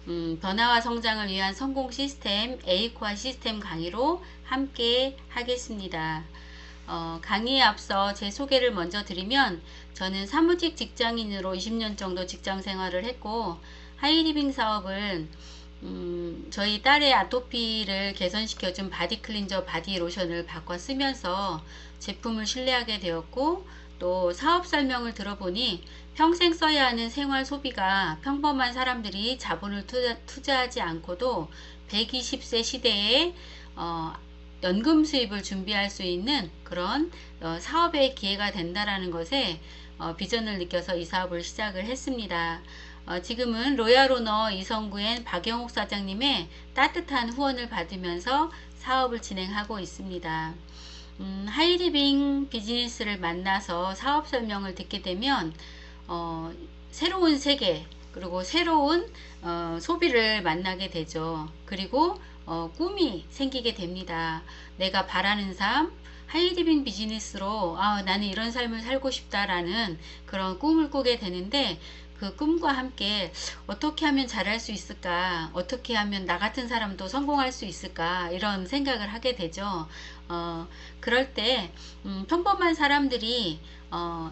변화와 성장을 위한 성공 시스템 에이코아 시스템 강의로 함께 하겠습니다. 강의에 앞서 제 소개를 먼저 드리면 저는 사무직 직장인으로 20년 정도 직장 생활을 했고 하이리빙 사업은 저희 딸의 아토피를 개선시켜준 바디 클린저 바디 로션을 바꿔 쓰면서 제품을 신뢰하게 되었고, 또 사업 설명을 들어보니 평생 써야 하는 생활 소비가 평범한 사람들이 자본을 투자하지 않고도 120세 시대에 연금 수입을 준비할 수 있는 그런 사업의 기회가 된다라는 것에 비전을 느껴서 이 사업을 시작을 했습니다. 지금은 로얄오너 이성구엔 박영옥 사장님의 따뜻한 후원을 받으면서 사업을 진행하고 있습니다. 하이리빙 비즈니스를 만나서 사업 설명을 듣게 되면 새로운 세계 그리고 새로운 소비를 만나게 되죠. 그리고 꿈이 생기게 됩니다. 내가 바라는 삶, 하이리빙 비즈니스로 나는 이런 삶을 살고 싶다라는 그런 꿈을 꾸게 되는데, 그 꿈과 함께 어떻게 하면 잘할 수 있을까, 어떻게 하면 나 같은 사람도 성공할 수 있을까, 이런 생각을 하게 되죠. 그럴 때 평범한 사람들이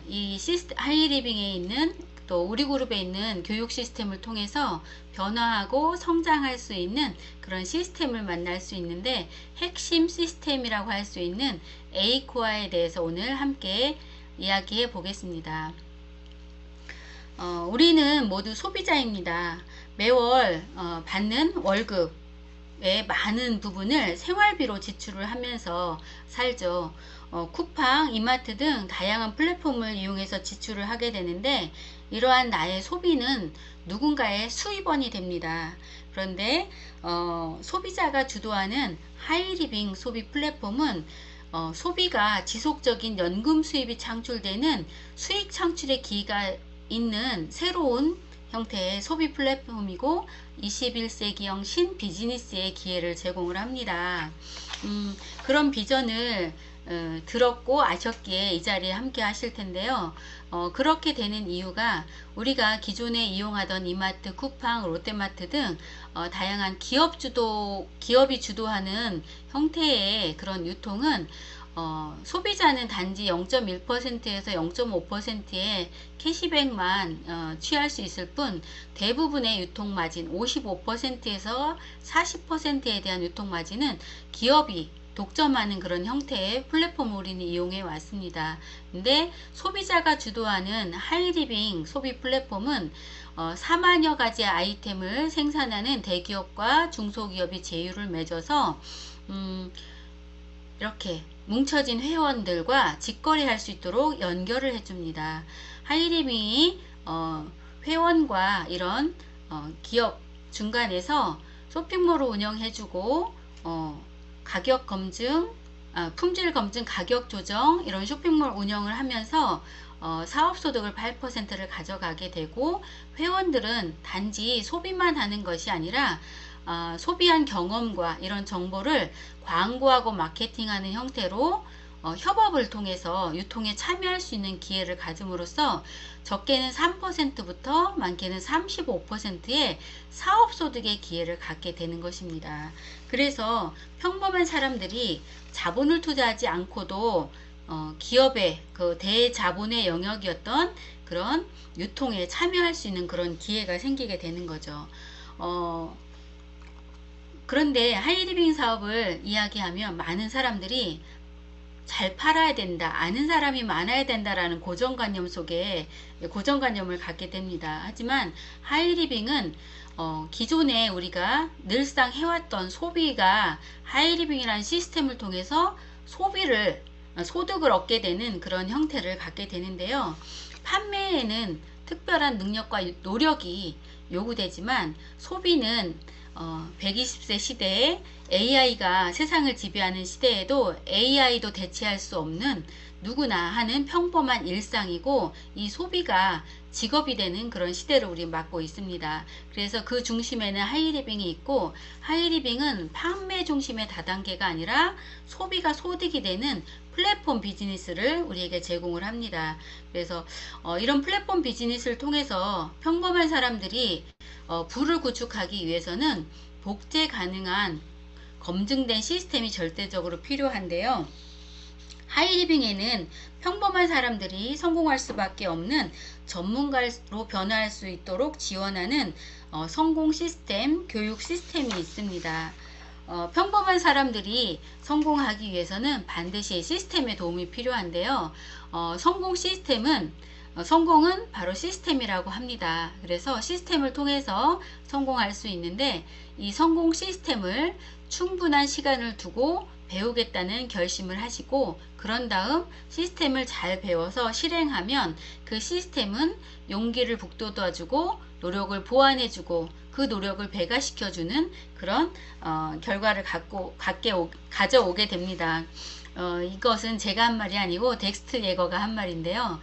이 하이리빙에 있는 또 우리 그룹에 있는 교육 시스템을 통해서 변화하고 성장할 수 있는 그런 시스템을 만날 수 있는데, 핵심 시스템이라고 할 수 있는 에이코아에 대해서 오늘 함께 이야기해 보겠습니다. 우리는 모두 소비자입니다. 매월 받는 월급의 많은 부분을 생활비로 지출을 하면서 살죠. 쿠팡, 이마트 등 다양한 플랫폼을 이용해서 지출을 하게 되는데, 이러한 나의 소비는 누군가의 수입원이 됩니다. 그런데 소비자가 주도하는 하이리빙 소비 플랫폼은 소비가 지속적인 연금 수입이 창출되는 수익 창출의 기회가 있는 새로운 형태의 소비 플랫폼이고 21세기형 신비즈니스의 기회를 제공을 합니다. 그런 비전을 들었고 아셨기에 이 자리에 함께 하실 텐데요. 그렇게 되는 이유가 우리가 기존에 이용하던 이마트, 쿠팡, 롯데마트 등 다양한 기업이 주도하는 형태의 그런 유통은 소비자는 단지 0.1%에서 0.5%의 캐시백만 취할 수 있을 뿐, 대부분의 유통 마진 55%에서 40%에 대한 유통 마진은 기업이 독점하는 그런 형태의 플랫폼을 우리는 이용해 왔습니다. 근데 소비자가 주도하는 하이리빙 소비 플랫폼은 4만여 가지의 아이템을 생산하는 대기업과 중소기업이 제휴를 맺어서 이렇게 뭉쳐진 회원들과 직거래할 수 있도록 연결을 해줍니다. 하이리빙이 회원과 이런 기업 중간에서 쇼핑몰을 운영해주고 가격 검증, 품질 검증, 가격 조정 이런 쇼핑몰 운영을 하면서 사업소득을 8%를 가져가게 되고, 회원들은 단지 소비만 하는 것이 아니라 소비한 경험과 이런 정보를 광고하고 마케팅하는 형태로 협업을 통해서 유통에 참여할 수 있는 기회를 가짐으로써 적게는 3%부터 많게는 35%의 사업소득의 기회를 갖게 되는 것입니다. 그래서 평범한 사람들이 자본을 투자하지 않고도 기업의 그 대자본의 영역이었던 그런 유통에 참여할 수 있는 그런 기회가 생기게 되는 거죠. 그런데 하이리빙 사업을 이야기하면 많은 사람들이 잘 팔아야 된다, 아는 사람이 많아야 된다라는 고정관념 속에 고정관념을 갖게 됩니다. 하지만 하이리빙은 기존에 우리가 늘상 해왔던 소비가 하이리빙이라는 시스템을 통해서 소득을 얻게 되는 그런 형태를 갖게 되는데요. 판매에는 특별한 능력과 노력이 요구되지만, 소비는 120세 시대에 AI가 세상을 지배하는 시대에도 AI도 대체할 수 없는 누구나 하는 평범한 일상이고 이 소비가 직업이 되는 그런 시대를 우리 맞고 있습니다. 그래서 그 중심에는 하이리빙이 있고 하이리빙은 판매 중심의 다단계가 아니라 소비가 소득이 되는 플랫폼 비즈니스를 우리에게 제공을 합니다. 그래서 이런 플랫폼 비즈니스를 통해서 평범한 사람들이 부를 구축하기 위해서는 복제 가능한 검증된 시스템이 절대적으로 필요한데요. 하이리빙에는 평범한 사람들이 성공할 수밖에 없는 전문가로 변화할 수 있도록 지원하는 성공 시스템, 교육 시스템이 있습니다. 평범한 사람들이 성공하기 위해서는 반드시 시스템의 도움이 필요한데요. 성공 시스템은 성공은 바로 시스템이라고 합니다. 그래서 시스템을 통해서 성공할 수 있는데 이 성공 시스템을 충분한 시간을 두고 배우겠다는 결심을 하시고 그런 다음 시스템을 잘 배워서 실행하면 그 시스템은 용기를 북돋아주고 노력을 보완해주고 그 노력을 배가시켜주는 그런 결과를 가져오게 됩니다. 이것은 제가 한 말이 아니고 덱스트 예거가 한 말인데요.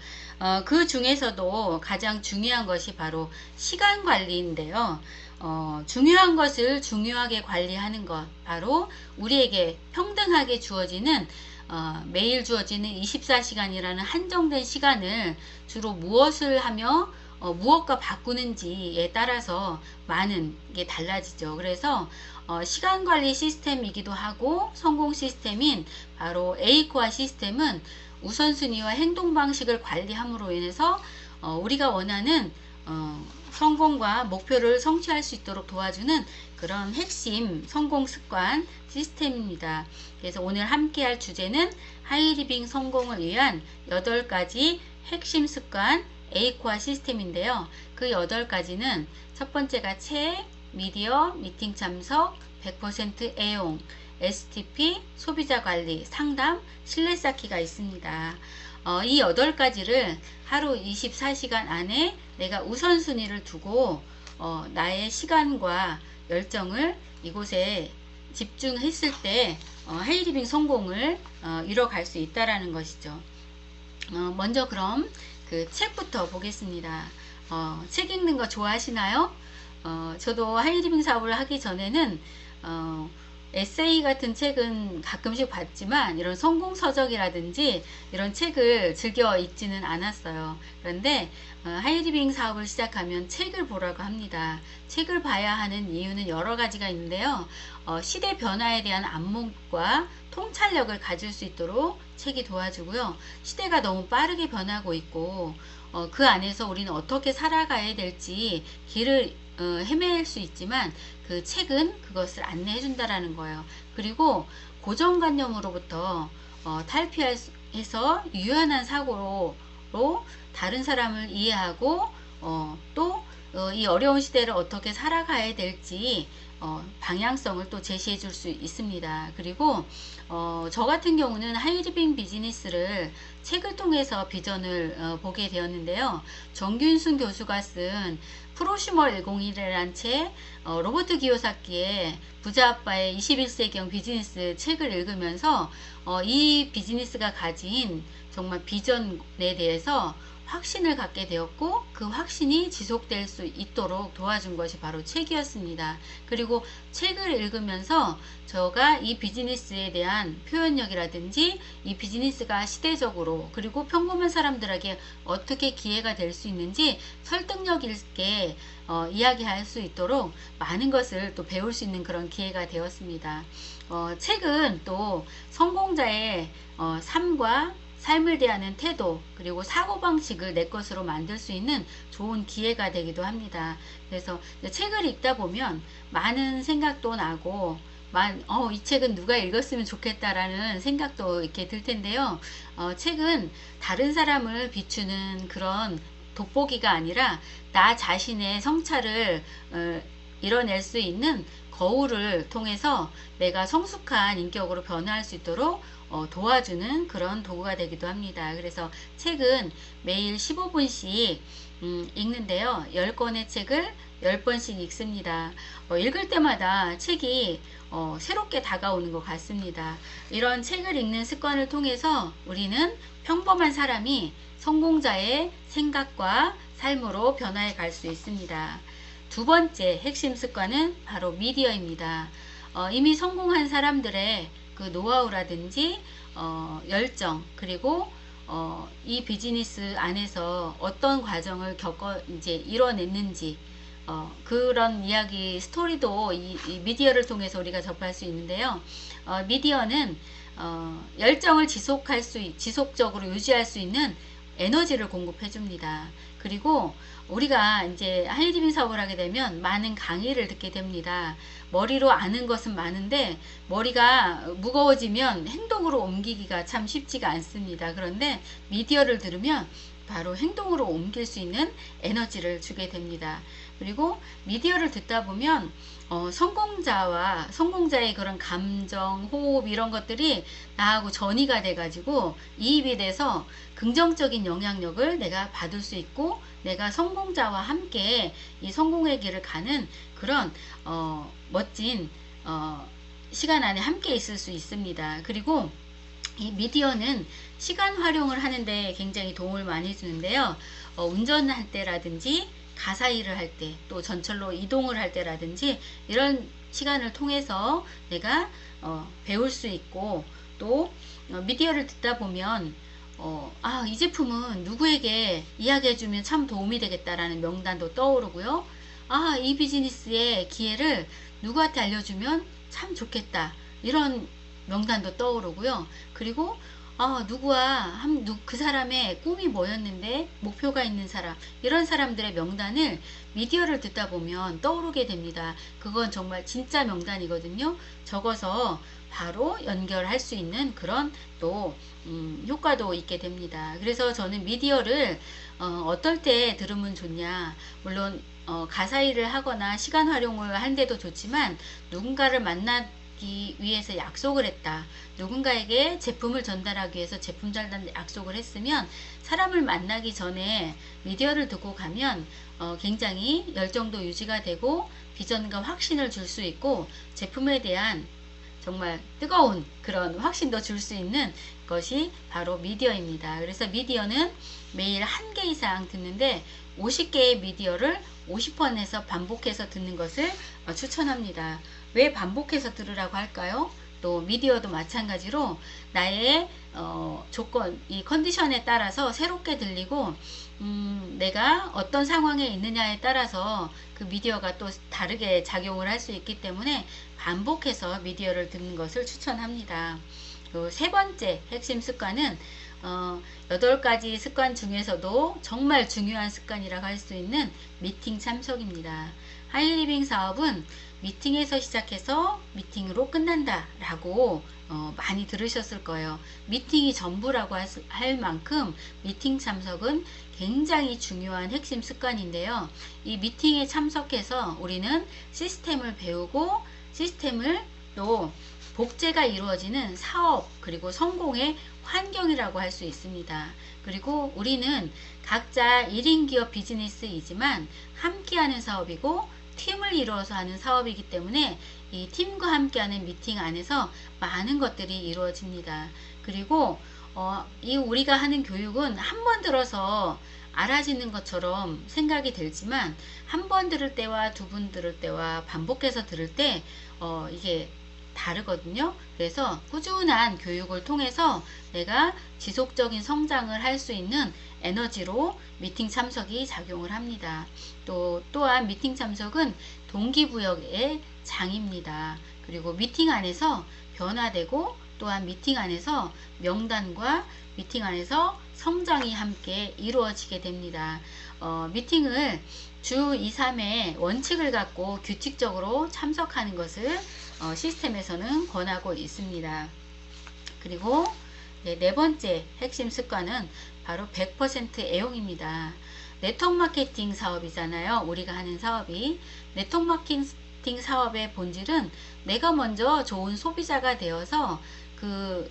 그 중에서도 가장 중요한 것이 바로 시간 관리인데요. 중요한 것을 중요하게 관리하는 것, 바로 우리에게 평등하게 주어지는 매일 주어지는 24시간이라는 한정된 시간을 주로 무엇을 하며 무엇과 바꾸는지에 따라서 많은 게 달라지죠. 그래서 시간 관리 시스템이기도 하고 성공 시스템인 바로 에이코아 시스템은 우선순위와 행동 방식을 관리함으로 인해서 우리가 원하는 성공과 목표를 성취할 수 있도록 도와주는 그런 핵심 성공 습관 시스템입니다. 그래서 오늘 함께 할 주제는 하이리빙 성공을 위한 8가지 핵심 습관 에이코아 시스템인데요. 그 8가지는 첫 번째가 책, 미디어, 미팅 참석, 100% 애용, STP, 소비자 관리, 상담, 신뢰 쌓기가 있습니다. 이 8가지를 하루 24시간 안에 내가 우선순위를 두고 나의 시간과 열정을 이곳에 집중했을 때 하이리빙 성공을 이뤄갈 수 있다라는 것이죠. 먼저 그럼 그 책부터 보겠습니다. 책 읽는 거 좋아하시나요? 저도 하이리빙 사업을 하기 전에는 에세이 같은 책은 가끔씩 봤지만 이런 성공서적이라든지 이런 책을 즐겨 읽지는 않았어요. 그런데 하이리빙 사업을 시작하면 책을 보라고 합니다. 책을 봐야 하는 이유는 여러 가지가 있는데요. 시대 변화에 대한 안목과 통찰력을 가질 수 있도록 책이 도와주고요. 시대가 너무 빠르게 변하고 있고 그 안에서 우리는 어떻게 살아가야 될지 길을 헤맬 수 있지만 그 책은 그것을 안내해 준다라는 거예요. 그리고 고정관념으로부터 탈피해서 유연한 사고로 다른 사람을 이해하고 또 이 어려운 시대를 어떻게 살아가야 될지 방향성을 또 제시해 줄 수 있습니다. 그리고 저 같은 경우는 하이리빙 비즈니스를 책을 통해서 비전을 보게 되었는데요. 정균순 교수가 쓴 프로슈머 101이라는 책, 로버트 기요사키의 부자 아빠의 21세기형 비즈니스 책을 읽으면서 이 비즈니스가 가진 정말 비전에 대해서 확신을 갖게 되었고 그 확신이 지속될 수 있도록 도와준 것이 바로 책이었습니다. 그리고 책을 읽으면서 제가 이 비즈니스에 대한 표현력이라든지 이 비즈니스가 시대적으로 그리고 평범한 사람들에게 어떻게 기회가 될 수 있는지 설득력 있게 이야기할 수 있도록 많은 것을 또 배울 수 있는 그런 기회가 되었습니다. 책은 또 성공자의 삶과 삶을 대하는 태도 그리고 사고방식을 내 것으로 만들 수 있는 좋은 기회가 되기도 합니다. 그래서 책을 읽다 보면 많은 생각도 나고 이 책은 누가 읽었으면 좋겠다라는 생각도 이렇게 들 텐데요. 책은 다른 사람을 비추는 그런 돋보기가 아니라 나 자신의 성찰을 이뤄낼 수 있는 거울을 통해서 내가 성숙한 인격으로 변화할 수 있도록 도와주는 그런 도구가 되기도 합니다. 그래서 책은 매일 15분씩 읽는데요. 10권의 책을 10번씩 읽습니다. 읽을 때마다 책이 새롭게 다가오는 것 같습니다. 이런 책을 읽는 습관을 통해서 우리는 평범한 사람이 성공자의 생각과 삶으로 변화해 갈 수 있습니다. 두 번째 핵심 습관은 바로 미디어입니다. 이미 성공한 사람들의 그 노하우라든지 열정, 그리고 이 비즈니스 안에서 어떤 과정을 이제 이뤄냈는지 그런 이야기 스토리도 이 미디어를 통해서 우리가 접할 수 있는데요. 미디어는 열정을 지속적으로 유지할 수 있는 에너지를 공급해 줍니다. 그리고 우리가 이제 하이리빙 사업을 하게 되면 많은 강의를 듣게 됩니다. 머리로 아는 것은 많은데 머리가 무거워지면 행동으로 옮기기가 참 쉽지가 않습니다. 그런데 미디어를 들으면 바로 행동으로 옮길 수 있는 에너지를 주게 됩니다. 그리고 미디어를 듣다 보면 성공자의 그런 감정, 호흡 이런 것들이 나하고 전이가 돼가지고 이입이 돼서 긍정적인 영향력을 내가 받을 수 있고 내가 성공자와 함께 이 성공의 길을 가는 그런 멋진 시간 안에 함께 있을 수 있습니다. 그리고 이 미디어는 시간 활용을 하는데 굉장히 도움을 많이 주는데요. 운전할 때라든지 가사 일을 할 때, 또 전철로 이동을 할 때라든지 이런 시간을 통해서 내가 배울 수 있고, 또 미디어를 듣다 보면 이 제품은 누구에게 이야기해주면 참 도움이 되겠다라는 명단도 떠오르고요. 이 비즈니스의 기회를 누구한테 알려주면 참 좋겠다, 이런 명단도 떠오르고요. 그리고 그 사람의 꿈이 뭐였는데 목표가 있는 사람, 이런 사람들의 명단을 미디어를 듣다 보면 떠오르게 됩니다. 그건 정말 진짜 명단이거든요. 적어서 바로 연결할 수 있는 그런 또 효과도 있게 됩니다. 그래서 저는 미디어를 어떨 때 들으면 좋냐, 물론 가사 일을 하거나 시간 활용을 하는데도 좋지만 누군가를 만나기 위해서 약속을 했다, 누군가에게 제품을 전달하기 위해서 제품 전달 약속을 했으면 사람을 만나기 전에 미디어를 듣고 가면 굉장히 열정도 유지가 되고 비전과 확신을 줄 수 있고 제품에 대한 정말 뜨거운 그런 확신도 줄 수 있는 것이 바로 미디어입니다. 그래서 미디어는 매일 1개 이상 듣는데 50개의 미디어를 50번에서 반복해서 듣는 것을 추천합니다. 왜 반복해서 들으라고 할까요? 또 미디어도 마찬가지로 나의 조건, 이 컨디션에 따라서 새롭게 들리고 내가 어떤 상황에 있느냐에 따라서 그 미디어가 또 다르게 작용을 할 수 있기 때문에 반복해서 미디어를 듣는 것을 추천합니다. 세 번째 핵심 습관은 8가지 습관 중에서도 정말 중요한 습관이라고 할 수 있는 미팅 참석입니다. 하이리빙 사업은 미팅에서 시작해서 미팅으로 끝난다 라고 많이 들으셨을 거예요. 미팅이 전부라고 할 만큼 미팅 참석은 굉장히 중요한 핵심 습관인데요. 이 미팅에 참석해서 우리는 시스템을 배우고 시스템을 또 복제가 이루어지는 사업, 그리고 성공의 환경이라고 할 수 있습니다. 그리고 우리는 각자 1인 기업 비즈니스이지만 함께하는 사업이고 팀을 이루어서 하는 사업이기 때문에 이 팀과 함께하는 미팅 안에서 많은 것들이 이루어집니다. 그리고 우리가 하는 교육은 한 번 들어서 알아지는 것처럼 생각이 들지만 한 번 들을 때와 두 번 들을 때와 반복해서 들을 때 이게 다르거든요. 그래서 꾸준한 교육을 통해서 내가 지속적인 성장을 할 수 있는 에너지로 미팅 참석이 작용을 합니다. 또한 미팅 참석은 동기부여의 장입니다. 그리고 미팅 안에서 변화되고 또한 미팅 안에서 명단과 미팅 안에서 성장이 함께 이루어지게 됩니다. 미팅을 주 2, 3회 원칙을 갖고 규칙적으로 참석하는 것을 시스템에서는 권하고 있습니다. 그리고 네 번째 핵심 습관은 바로 100% 애용입니다. 네트워크 마케팅 사업이잖아요. 우리가 하는 사업이. 네트워크 마케팅 사업의 본질은 내가 먼저 좋은 소비자가 되어서 그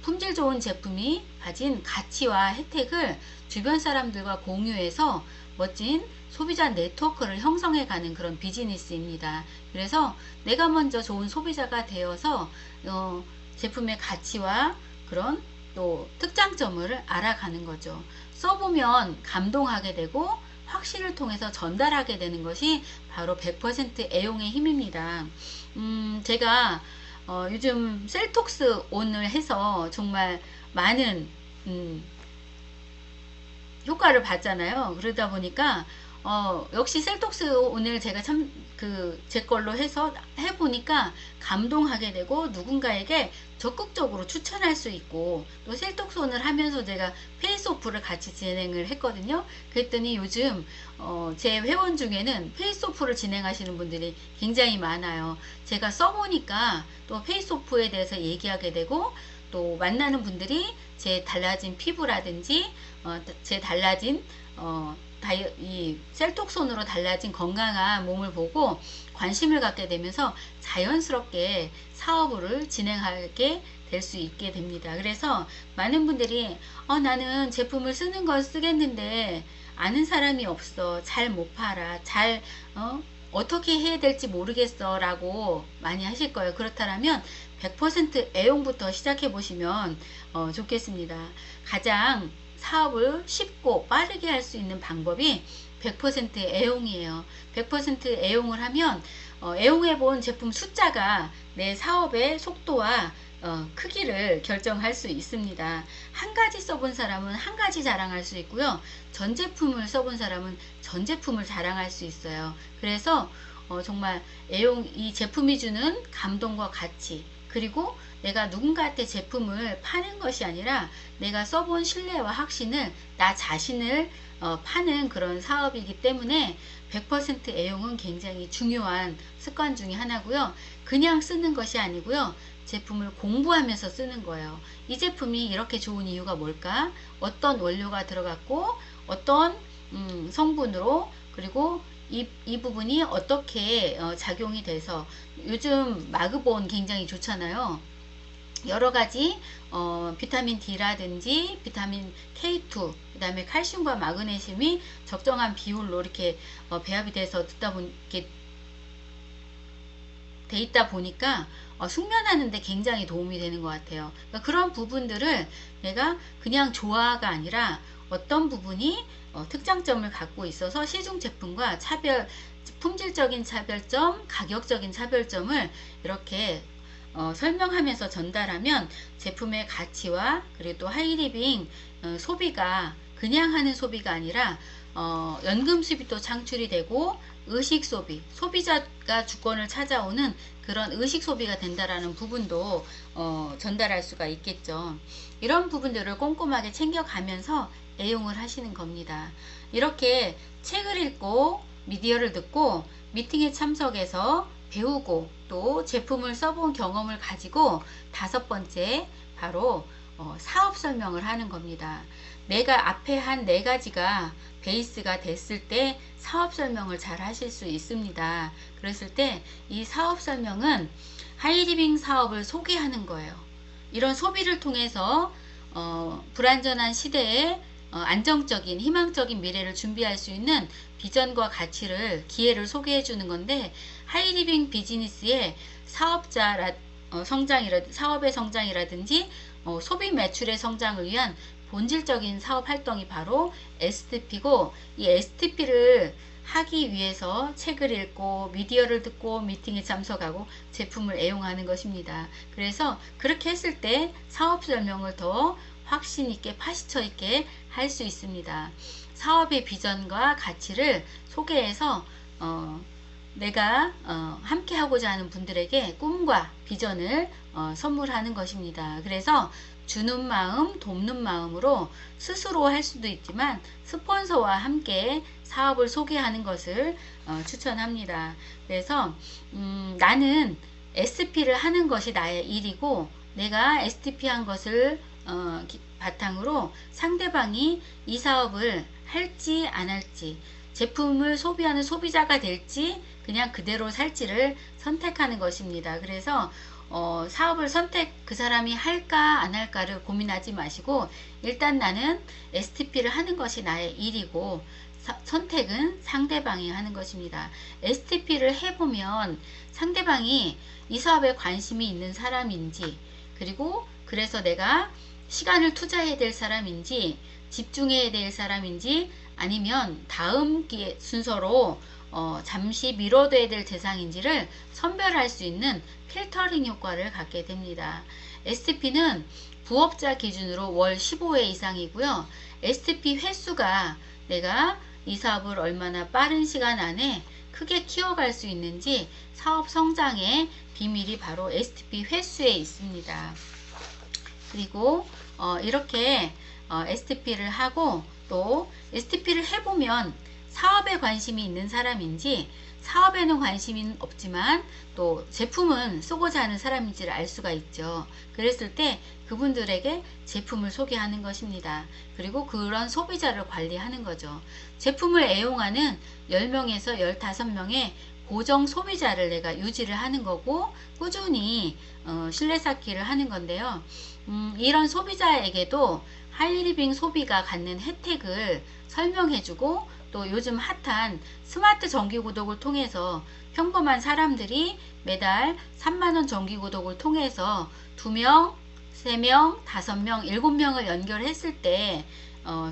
품질 좋은 제품이 가진 가치와 혜택을 주변 사람들과 공유해서 멋진 소비자 네트워크를 형성해가는 그런 비즈니스입니다. 그래서 내가 먼저 좋은 소비자가 되어서 제품의 가치와 그런 또 특장점을 알아가는 거죠. 써보면 감동하게 되고 확신을 통해서 전달하게 되는 것이 바로 100% 애용의 힘입니다. 제가 요즘 셀톡스 온을 해서 정말 많은 효과를 봤잖아요. 그러다 보니까 역시 셀톡스 오늘 제가 참 제 걸로 해서 해보니까 감동하게 되고 누군가에게 적극적으로 추천할 수 있고, 또 셀톡스 온을 하면서 제가 페이스오프를 같이 진행을 했거든요. 그랬더니 요즘 제 회원 중에는 페이스오프를 진행하시는 분들이 굉장히 많아요. 제가 써보니까 또 페이스오프에 대해서 얘기하게 되고, 또 만나는 분들이 제 달라진 피부라든지 제 달라진 이 셀톡손으로 달라진 건강한 몸을 보고 관심을 갖게 되면서 자연스럽게 사업을 진행하게 될 수 있게 됩니다. 그래서 많은 분들이 나는 제품을 쓰는 건 쓰겠는데 아는 사람이 없어, 잘 못 팔아, 어떻게 해야 될지 모르겠어 라고 많이 하실 거예요. 그렇다면 100% 애용부터 시작해 보시면 좋겠습니다. 가장 사업을 쉽고 빠르게 할 수 있는 방법이 100% 애용이에요. 100% 애용을 하면 애용해 본 제품 숫자가 내 사업의 속도와 크기를 결정할 수 있습니다. 한 가지 써본 사람은 한 가지 자랑할 수 있고요. 전 제품을 써본 사람은 전 제품을 자랑할 수 있어요. 그래서 정말 이 제품이 주는 감동과 가치, 그리고 내가 누군가한테 제품을 파는 것이 아니라 내가 써본 신뢰와 확신을 나 자신을 파는 그런 사업이기 때문에 100% 애용은 굉장히 중요한 습관 중에 하나고요. 그냥 쓰는 것이 아니고요. 제품을 공부하면서 쓰는 거예요. 이 제품이 이렇게 좋은 이유가 뭘까? 어떤 원료가 들어갔고 어떤 성분으로, 그리고 이 부분이 어떻게 작용이 돼서, 요즘 마그본 굉장히 좋잖아요. 여러가지 비타민 D라든지 비타민 K2, 그 다음에 칼슘과 마그네슘이 적정한 비율로 이렇게 배합이 돼서 이렇게 돼 있다 보니까 숙면하는데 굉장히 도움이 되는 것 같아요. 그러니까 그런 부분들을 내가 그냥 좋아가 아니라 어떤 부분이 특장점을 갖고 있어서 시중 제품과 품질적인 차별점, 가격적인 차별점을 이렇게 설명하면서 전달하면 제품의 가치와 그리고 또 하이리빙 소비가 그냥 하는 소비가 아니라 연금 수입도 창출이 되고 의식 소비, 소비자가 주권을 찾아오는 그런 의식 소비가 된다라는 부분도 전달할 수가 있겠죠. 이런 부분들을 꼼꼼하게 챙겨가면서 애용을 하시는 겁니다. 이렇게 책을 읽고 미디어를 듣고 미팅에 참석해서 배우고 또 제품을 써본 경험을 가지고 5번째 바로 사업 설명을 하는 겁니다. 내가 앞에 한 4가지가 베이스가 됐을 때 사업 설명을 잘 하실 수 있습니다. 그랬을 때 이 사업 설명은 하이리빙 사업을 소개하는 거예요. 이런 소비를 통해서 불안전한 시대에 안정적인 희망적인 미래를 준비할 수 있는 비전과 가치를, 기회를 소개해 주는 건데, 하이리빙 비즈니스의 사업의 성장이라든지 소비 매출의 성장을 위한 본질적인 사업 활동이 바로 STP고, 이 STP를 하기 위해서 책을 읽고 미디어를 듣고 미팅에 참석하고 제품을 애용하는 것입니다. 그래서 그렇게 했을 때 사업 설명을 더 확신 있게 파헤쳐 있게 할 수 있습니다. 사업의 비전과 가치를 소개해서 내가 함께 하고자 하는 분들에게 꿈과 비전을 선물하는 것입니다. 그래서 주는 마음, 돕는 마음으로 스스로 할 수도 있지만 스폰서와 함께 사업을 소개하는 것을 추천합니다. 그래서 나는 STP를 하는 것이 나의 일이고, 내가 STP 한 것을 바탕으로 상대방이 이 사업을 할지 안 할지, 제품을 소비하는 소비자가 될지 그냥 그대로 살지를 선택하는 것입니다. 그래서 사업을 그 사람이 할까 안 할까를 고민하지 마시고, 일단 나는 STP를 하는 것이 나의 일이고 선택은 상대방이 하는 것입니다. STP를 해보면 상대방이 이 사업에 관심이 있는 사람인지, 그리고 그래서 내가 시간을 투자해야 될 사람인지, 집중해야 될 사람인지, 아니면 다음 기회 순서로 잠시 미뤄둬야 될 대상인지를 선별할 수 있는 필터링 효과를 갖게 됩니다. STP는 부업자 기준으로 월 15회 이상이고요. STP 횟수가 내가 이 사업을 얼마나 빠른 시간 안에 크게 키워갈 수 있는지, 사업 성장의 비밀이 바로 STP 횟수에 있습니다. 그리고 이렇게 STP를 하고, 또 STP를 해보면 사업에 관심이 있는 사람인지, 사업에는 관심이 없지만 또 제품은 쓰고자 하는 사람인지를 알 수가 있죠. 그랬을 때 그분들에게 제품을 소개하는 것입니다. 그리고 그런 소비자를 관리하는 거죠. 제품을 애용하는 10명에서 15명의 고정 소비자를 내가 유지를 하는 거고, 꾸준히 신뢰 쌓기를 하는 건데요. 이런 소비자에게도 하이리빙 소비가 갖는 혜택을 설명해주고, 또 요즘 핫한 스마트 정기구독을 통해서 평범한 사람들이 매달 3만원 정기구독을 통해서 2명, 3명, 5명, 7명을 연결했을 때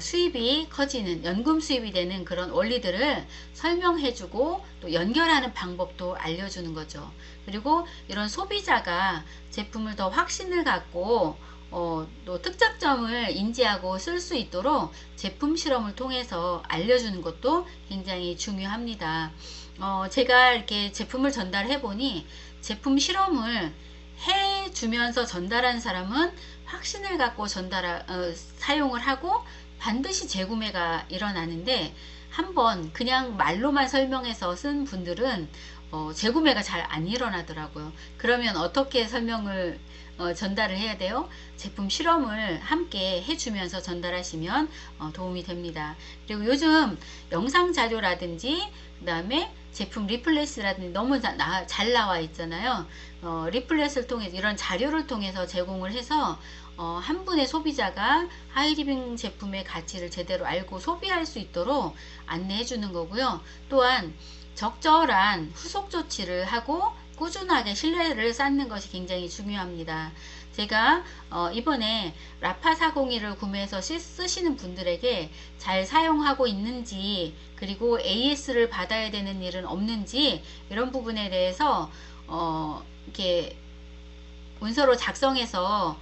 수입이 커지는, 연금 수입이 되는 그런 원리들을 설명해주고, 또 연결하는 방법도 알려주는 거죠. 그리고 이런 소비자가 제품을 더 확신을 갖고 또 특장점을 인지하고 쓸 수 있도록 제품 실험을 통해서 알려주는 것도 굉장히 중요합니다. 제가 이렇게 제품을 전달해 보니, 제품 실험을 해주면서 전달한 사람은 확신을 갖고 사용을 하고 반드시 재구매가 일어나는데, 한번 그냥 말로만 설명해서 쓴 분들은 재구매가 잘 안 일어나더라고요. 그러면 어떻게 설명을 전달을 해야 돼요? 제품 실험을 함께 해주면서 전달하시면 도움이 됩니다. 그리고 요즘 영상 자료라든지, 그 다음에 제품 리플렛이라든지 너무 잘 나와 있잖아요. 리플렛을 통해서, 이런 자료를 통해서 제공을 해서 한 분의 소비자가 하이리빙 제품의 가치를 제대로 알고 소비할 수 있도록 안내해 주는 거고요. 또한 적절한 후속 조치를 하고 꾸준하게 신뢰를 쌓는 것이 굉장히 중요합니다. 제가 이번에 라파 401을 구매해서 쓰시는 분들에게 잘 사용하고 있는지, 그리고 AS를 받아야 되는 일은 없는지, 이런 부분에 대해서 이렇게 문서로 작성해서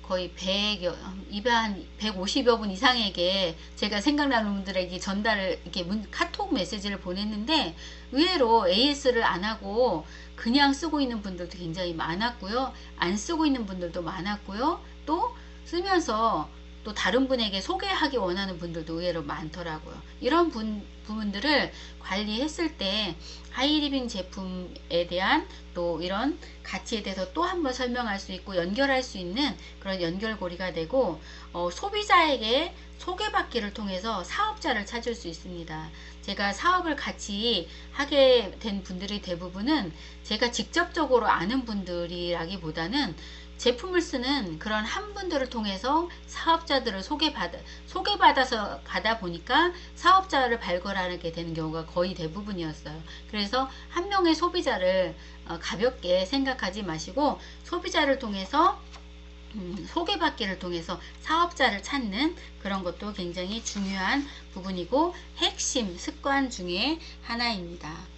거의 150여 분 이상에게 제가 생각나는 분들에게 전달을, 이렇게 카톡 메시지를 보냈는데, 의외로 AS를 안 하고 그냥 쓰고 있는 분들도 굉장히 많았고요. 안 쓰고 있는 분들도 많았고요. 또 쓰면서 또 다른 분에게 소개하기 원하는 분들도 의외로 많더라고요. 이런 부분들을 관리했을 때 하이리빙 제품에 대한 또 이런 가치에 대해서 또 한번 설명할 수 있고 연결할 수 있는 그런 연결고리가 되고, 소비자에게 소개받기를 통해서 사업자를 찾을 수 있습니다. 제가 사업을 같이 하게 된 분들이 대부분은 제가 직접적으로 아는 분들이라기보다는 제품을 쓰는 그런 한 분들을 통해서 사업자들을 소개받아서 가다 보니까 사업자를 발굴하게 되는 경우가 거의 대부분이었어요. 그래서 한 명의 소비자를 가볍게 생각하지 마시고, 소비자를 통해서 소개받기를 통해서 사업자를 찾는 그런 것도 굉장히 중요한 부분이고 핵심 습관 중에 하나입니다.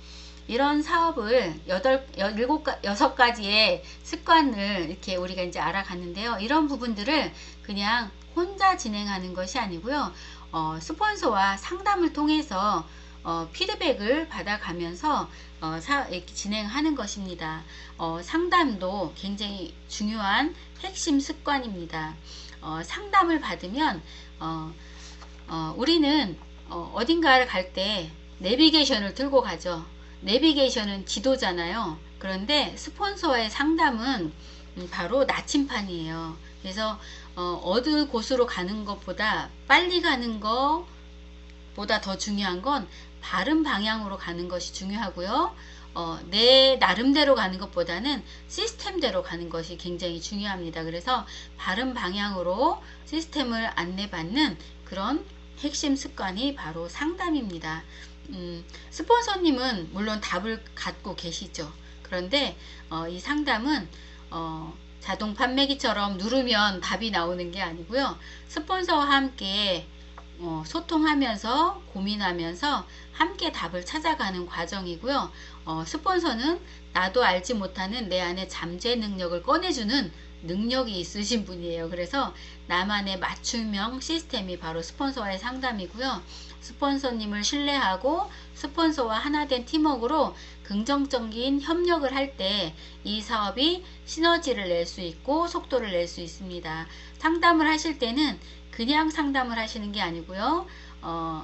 이런 사업을 6가지의 습관을 이렇게 우리가 이제 알아갔는데요. 이런 부분들을 그냥 혼자 진행하는 것이 아니고요. 스폰서와 상담을 통해서 피드백을 받아가면서 이렇게 진행하는 것입니다. 상담도 굉장히 중요한 핵심 습관입니다. 상담을 받으면 우리는 어딘가를 갈 때 내비게이션을 들고 가죠. 내비게이션은 지도잖아요. 그런데 스폰서와의 상담은 바로 나침판이에요. 그래서 어느 곳으로 가는 것보다 빨리 가는 것보다 더 중요한 건 바른 방향으로 가는 것이 중요하고요. 내 나름대로 가는 것보다는 시스템대로 가는 것이 굉장히 중요합니다. 그래서 바른 방향으로 시스템을 안내받는 그런 핵심 습관이 바로 상담입니다. 스폰서님은 물론 답을 갖고 계시죠. 그런데 이 상담은 자동 판매기처럼 누르면 답이 나오는 게 아니고요. 스폰서와 함께 소통하면서 고민하면서 함께 답을 찾아가는 과정이고요. 스폰서는 나도 알지 못하는 내 안의 잠재 능력을 꺼내주는 능력이 있으신 분이에요. 그래서 나만의 맞춤형 시스템이 바로 스폰서와의 상담이고요. 스폰서님을 신뢰하고 스폰서와 하나 된 팀워크로 긍정적인 협력을 할 때 이 사업이 시너지를 낼 수 있고 속도를 낼 수 있습니다. 상담을 하실 때는 그냥 상담을 하시는 게 아니고요.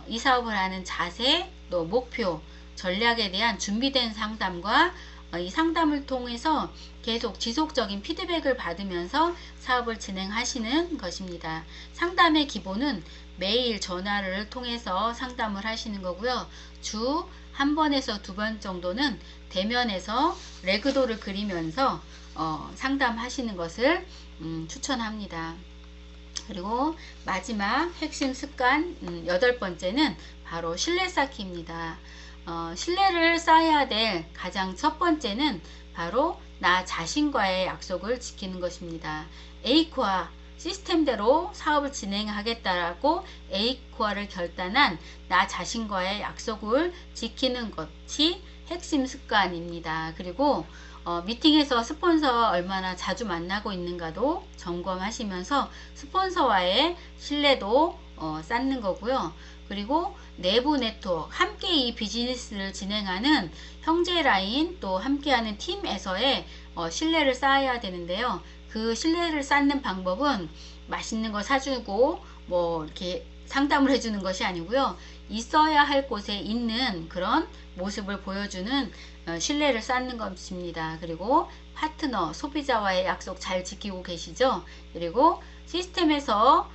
이 사업을 하는 자세, 또 목표, 전략에 대한 준비된 상담과 이 상담을 통해서 계속 지속적인 피드백을 받으면서 사업을 진행하시는 것입니다. 상담의 기본은 매일 전화를 통해서 상담을 하시는 거고요. 주 한 번에서 두 번 정도는 대면에서 레그도를 그리면서 상담하시는 것을 추천합니다. 그리고 마지막 핵심 습관 8번째는 바로 신뢰 쌓기입니다. 신뢰를 쌓아야 될 가장 첫 번째는 바로 나 자신과의 약속을 지키는 것입니다. A코아 시스템대로 사업을 진행하겠다라고 A코아를 결단한 나 자신과의 약속을 지키는 것이 핵심 습관입니다. 그리고 미팅에서 스폰서와 얼마나 자주 만나고 있는가도 점검하시면서 스폰서와의 신뢰도 쌓는 거고요. 그리고 내부 네트워크, 함께 이 비즈니스를 진행하는 형제 라인 또 함께하는 팀에서의 신뢰를 쌓아야 되는데요. 그 신뢰를 쌓는 방법은 맛있는 거 사주고 뭐 이렇게 상담을 해주는 것이 아니고요. 있어야 할 곳에 있는 그런 모습을 보여주는 신뢰를 쌓는 것입니다. 그리고 파트너, 소비자와의 약속 잘 지키고 계시죠? 그리고 시스템에서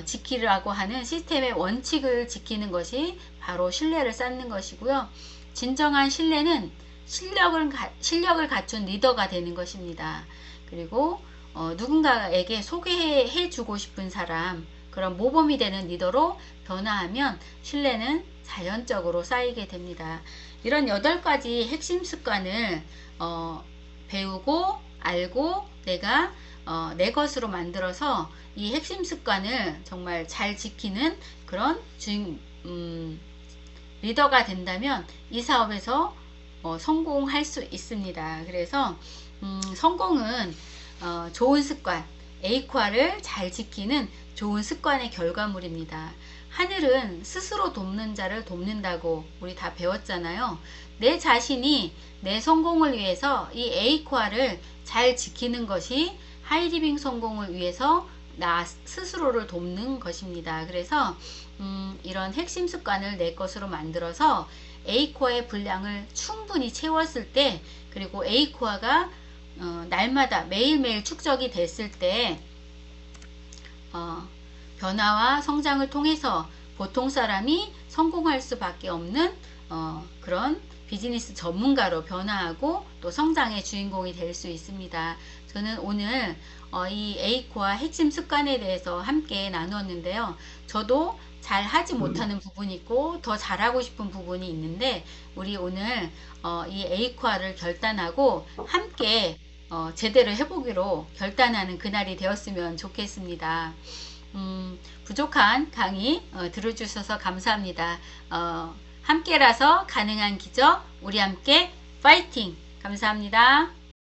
지키라고 하는 시스템의 원칙을 지키는 것이 바로 신뢰를 쌓는 것이고요. 진정한 신뢰는 실력을 갖춘 리더가 되는 것입니다. 그리고 누군가에게 소개해 주고 싶은 사람, 그런 모범이 되는 리더로 변화하면 신뢰는 자연적으로 쌓이게 됩니다. 이런 8가지 핵심 습관을 배우고 알고 내가 내 것으로 만들어서 이 핵심 습관을 정말 잘 지키는 그런 리더가 된다면 이 사업에서 성공할 수 있습니다. 그래서 성공은 좋은 습관, A코아를 잘 지키는 좋은 습관의 결과물입니다. 하늘은 스스로 돕는 자를 돕는다고 우리 다 배웠잖아요. 내 자신이 내 성공을 위해서 이 A코아를 잘 지키는 것이 하이리빙 성공을 위해서 나 스스로를 돕는 것입니다. 그래서 이런 핵심 습관을 내 것으로 만들어서 A코아의 분량을 충분히 채웠을 때, 그리고 A코아가 날마다 매일매일 축적이 됐을 때 변화와 성장을 통해서 보통 사람이 성공할 수밖에 없는 그런 비즈니스 전문가로 변화하고 또 성장의 주인공이 될 수 있습니다. 저는 오늘 이 A코아 핵심 습관에 대해서 함께 나누었는데요. 저도 잘 하지 못하는 부분이 있고 더 잘하고 싶은 부분이 있는데, 우리 오늘 이 A코아를 결단하고 함께 제대로 해보기로 결단하는 그날이 되었으면 좋겠습니다. 부족한 강의 들어주셔서 감사합니다. 함께라서 가능한 기적, 우리 함께 파이팅! 감사합니다.